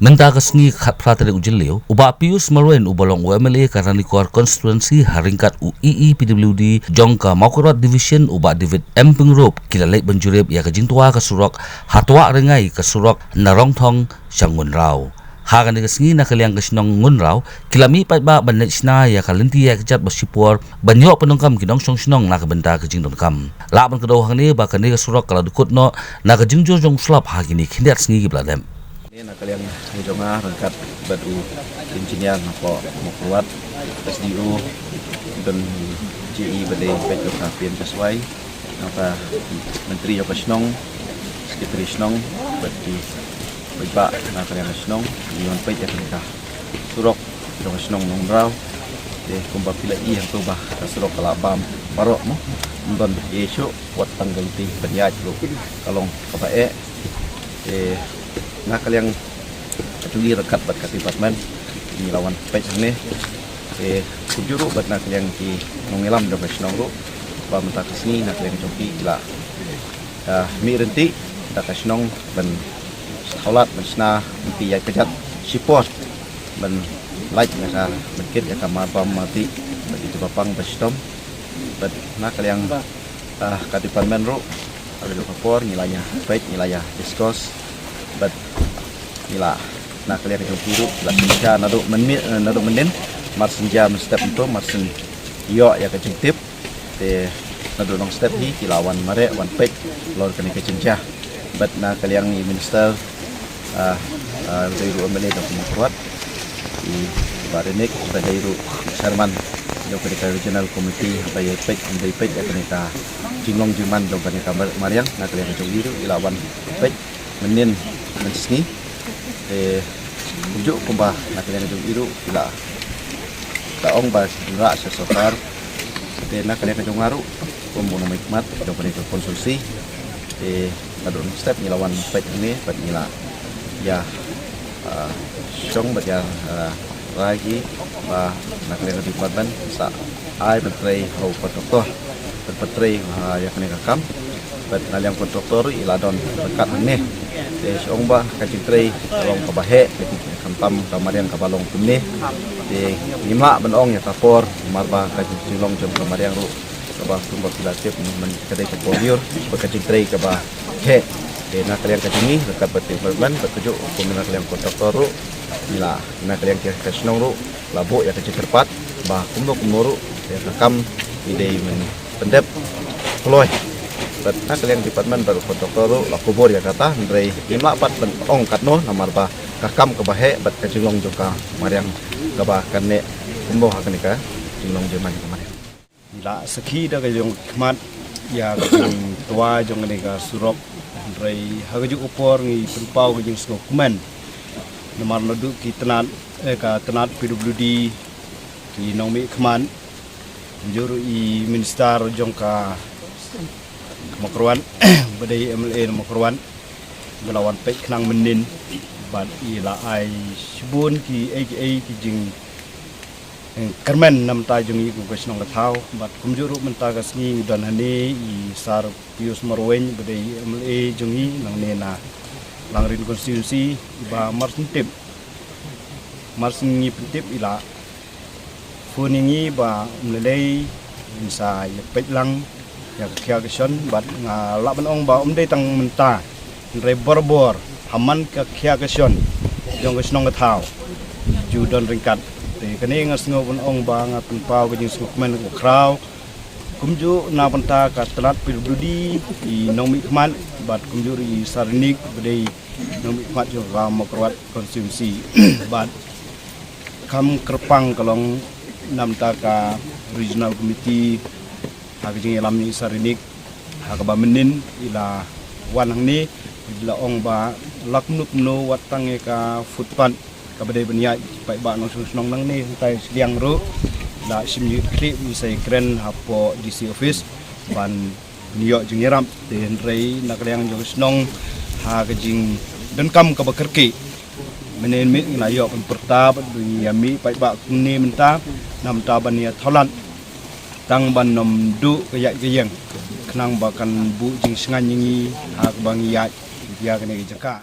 Menta kasngi khat pratere ujilio, uba Pius Marwen ubalong UMLA karena Nikor Constituency haringkat UII PWD jongka Maukurat Division uba David M Pengrop kilalek benjurep ya kejingtua kasurok hatwa rengai kasurok narongthong syangun rau. Hagan kasngi na kaliang kasnong ngunraw kilami pa banet sna ya kalinti ya kejat basipor banyo penongkam kinong song na kabenta kejingdon kam. Laban kedaw hangni ba kani kasurok kala dukutno na kejingjo jong slap hagini kindat sngi gibladem. Ini nak kalian hijaunya rangkat batu insinyur apa mau keluar SDO dan GE badai pejok kafian sesuai apa menteri apa senong sekretari senong bagi bapak nak kalian senong diwan pejak mereka surok dong senong nongrau kumpa pila yang tubah surok kalabam barok mo don yesu buat tanggal ti penyaj lu kalong kabae nak kalian ketuli rekat bat katibatman di lawan page ini kujuru bat nak kalian ki nongelam do besnong ru ba menta kesini nak kalian coki la mi renti da kasnong ban salat besna menti ya kejat support ban like ngasa mungkin ya kamar pam mati bagi babang bestom bat nak kalian katibatman ru ada do kapor nilainya baik nilainya discuss but nila nak kalian yang biru lah senja naduk menin marsenja step itu marsen yo ya kecing tip naduk nong step hi kilawan mare wan pek lor kene kecenja but nak kalian minister dari UMLA dan Pemkuat di Barenik dari Sherman yo kene regional committee apa ya pek andai pek ya kene ka jinglong jiman do kene ka mariang nak kalian yang biru kilawan pek menin mensni ujuk kumbah nak kalian itu biru bila taong bas enggak sesokar nak kalian itu ngaru pembunuh hikmat do kalian konsumsi adun step ngilawan pet ini pet ngila ya cong baca lagi bah nak kalian itu korban sa ai betrei ho kontraktor betrei ya kene kakam bet naliang kontraktor iladon dekat ini seong ba kacitray kalong kabahe kantam kamarian kabalong tumne lima benong ya kapor marba kacilong jom kamarian ru kaba tumba pilatip men kadai kaporior kacitray kaba he na kalian kacini dekat bete berban betujuk kumina kalian kontraktor ru nila na kalian kasnong ru labo ya kacit terpat ba kumno ru ya kakam ide men pendep kloy Nah kalian departemen baru kontraktor la kubur ya kata dari 5-4 ong katno namar ba kakam kebahe bat kajilong joka mariang kaba kane kumbo hakanika jilong jeman kemarin la seki da kajong kmat ya tua jong nega surok dari hagaju upor ngi penpau kajing snokumen namar lodu ki tenat ka tenat PWD ki nongmi kman juru i minister jongka Mokruan badai MLA Mokruan gelawan pek kenang menin bad ila ai subun ki AKA ki jing kermen nam ta jung i ku kasnong lathau bad kumjuru menta kasni dan hani i sar Pius Marwen badai MLA jung i nang nena langrin konstitusi ba marsin pentip ila funingi ba mlelei bisa ya pek lang ya kia kesion bat ngala benong ba umdei tang menta re borbor haman ka kia kesion jong kesnong gathau judon ringkat te kene ngasngo benong ba ngapen pau ke jing sukmen ko kraw kumju na penta ka telat PWD i nomi kman bat kumju ri sarinik bedei nomi kmat jo ga Mokruat konsumsi bat kam kerpang kalong namta ka regional committee haging alam ni sarinik hagaba menin ila wanang ni ila ong ba laknuk no watang ka footpan kabade benya pai ba no sunong nang ni tai siang ru la simyu klip mi sai kren hapo DC office ban niyo jing yaram ten rei nak liang jo snong haging dan kam ka bakerki menen mi na yo pen pertab dunia mi pai ba ni menta nam ta ban ya tholan tang ban nom du kayak geyang kenang bakan bu jing sengan nyingi hak bang ya kene jaka